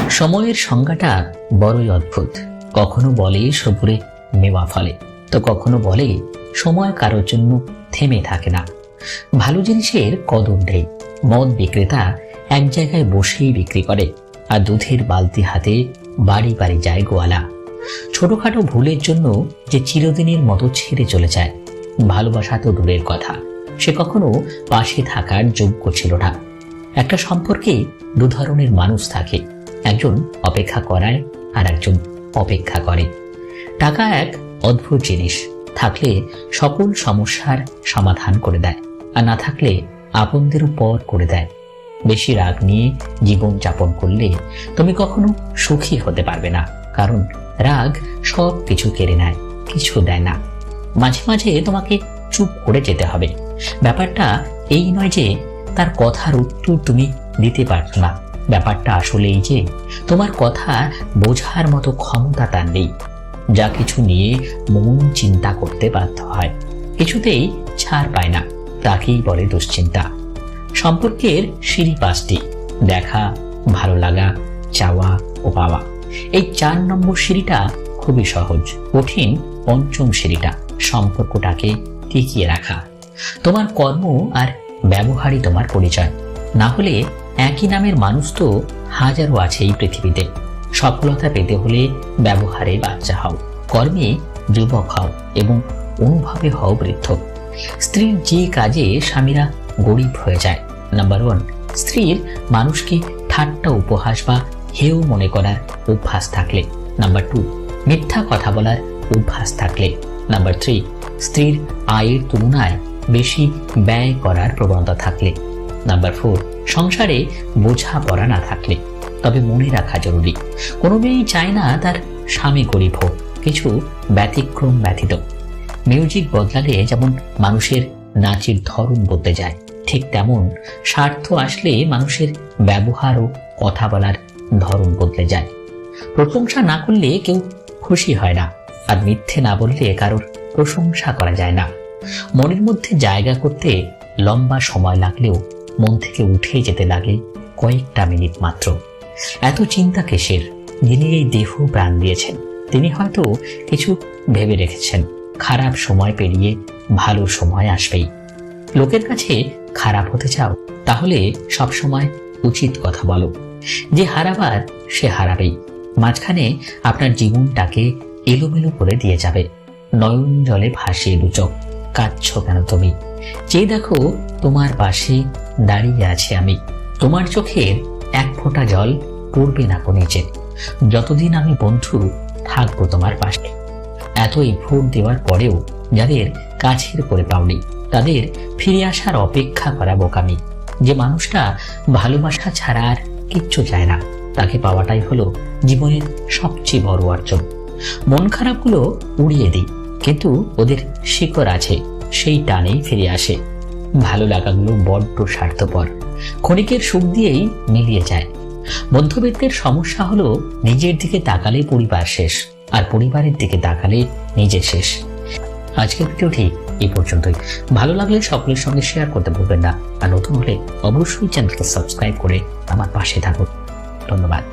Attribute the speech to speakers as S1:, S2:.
S1: সময়ের সংজ্ঞাটা বড়ই অদ্ভুত। কখনো বলে সবুরে মেওয়া ফলে, তো কখনো বলে সময় কারোর জন্য থেমে থাকে না। ভালো জিনিসের কদর নেই। মদ বিক্রেতা এক জায়গায় বসেই বিক্রি করে, আর দুধের বালতি হাতে বাড়ি বাড়ি যায় গোয়ালা। ছোটখাটো ভুলের জন্য যে চিরদিনের মতো ছেড়ে চলে যায়, ভালোবাসা তো দূরের কথা, সে কখনো পাশে থাকার যোগ্য ছিল না। একটা সম্পর্কে দু ধরনের মানুষ থাকে, একজন অপেক্ষা করায় আর একজন অপেক্ষা করে। টাকা এক অদ্ভুত জিনিস, থাকলে সকল সমস্যার সমাধান করে দেয়, আর না থাকলে আপনদেরও পর করে দেয়। বেশি রাগ নিয়ে জীবন যাপন করলে তুমি কখনো সুখী হতে পারবে না, কারণ রাগ সব কিছু কেড়ে নেয়, কিছু দেয় না। মাঝে মাঝে তোমাকে চুপ করে যেতে হবে। ব্যাপারটা এই নয় যে তার কথার উত্তর তুমি দিতে পারছো না, ব্যাপারটা আসলে এই যে তোমার কথা বোঝার মতো ক্ষমতা তার নেই। যা কিছু নিয়ে মন চিন্তা করতে বাধ্য হয়, কিছুতেই ছাড় পায় না, তাকেই বলে দুশ্চিন্তা। সম্পর্কের সিঁড়ি পাঁচটি: দেখা, ভালো লাগা, চাওয়া ও পাওয়া। এই 4 নম্বর সিঁড়িটা খুবই সহজ, কঠিন পঞ্চম সিঁড়িটা সম্পর্কটাকে টিকিয়ে রাখা। তোমার কর্ম আর ব্যবহারই তোমার পরিচয়। না হলে একই নামের মানুষ তো হাজারো আছে এই পৃথিবীতে। সফলতা পেতে হলে ব্যবহারে বাচ্চা হও, কর্মে যুবক হও এবং অনুভবে হও বৃদ্ধ। স্ত্রীর যে কাজে স্বামীরা গরিব হয়ে যায়: নাম্বার 1, স্ত্রীর মানুষকে ঠাট্টা উপহাস বা হেয় মনে করার অভ্যাস থাকলে। নাম্বার 2, মিথ্যা কথা বলার অভ্যাস থাকলে। নাম্বার 3, স্ত্রীর আয়ের তুলনায় বেশি ব্যয় করার প্রবণতা থাকলে। নাম্বার 4, সংসারে বোঝাপড়া না থাকলে। তবে মনে রাখা জরুরি, কোনো মেয়েই চায় না তার স্বামী গরিব হোক, কিছু ব্যতিক্রম ব্যতীত। মিউজিক বদলালে যেমন মানুষের নাচের ধরন বদলে যায়, ঠিক তেমন স্বার্থ আসলে মানুষের ব্যবহার ও কথা বলার ধরন বদলে যায়। প্রশংসা না করলে কেউ খুশি হয় না, আর মিথ্যে না বললে কারোর প্রশংসা করা যায় না। মনের মধ্যে জায়গা করতে লম্বা সময় লাগলেও মন থেকে উঠে যেতে লাগে কয়েকটা মিনিট মাত্র। এত চিন্তা কিসের? যিনি এই দেহ প্রাণ দিয়েছেন তিনি হয়তো কিছু ভেবে রেখেছেন। খারাপ সময় পেরিয়ে ভালো সময় আসবেই। লোকের কাছে খারাপ হতে চাও, তাহলে সব সময় উচিত কথা বলো। যে হারাবার সে হারাবেই। মাঝখানে আপনার জীবনটাকে এলোমেলো করে দিয়ে যাবে। নয়ন জলে ভাসিয়ে দুচোখ, কাঁদছ কেন তুমি? যে দেখো তোমার পাশে দাঁড়িয়ে আছে আমি। তোমার চোখের এক ফোঁটা জল পড়বে না কো নিচে। যতদিন আমি বন্ধু থাকবো তোমার পাশে। এতই ভোট দেওয়ার পরেও যাদের কাছের করে পাওনি, তাদের ফিরে আসার অপেক্ষা করা বোকামি। যে মানুষটা ভালোবাসা ছাড়া আর কিচ্ছু চায় না, তাকে পাওয়াটাই হলো জীবনের সবচেয়ে বড় অর্জন। মন খারাপগুলো উড়িয়ে দিই, কিন্তু ওদের শিকড় আছে, সেই টানেই ফিরে আসে। ভালো লাগাগুলো বড্ড স্বার্থপর, ক্ষণিকের সুখ দিয়েই মিলিয়ে যায়। মধ্যবিত্তের সমস্যা হলো নিজের দিকে তাকালে পরিবার শেষ, আর পরিবারের দিকে তাকালে নিজে শেষ। আজকের ভিডিওটি এই পর্যন্তই। ভালো লাগলে সকলের সঙ্গে শেয়ার করতে ভুলবেন না, আর নতুন হলে অবশ্যই চ্যানেলকে সাবস্ক্রাইব করে আমার পাশে থাকুন। ধন্যবাদ।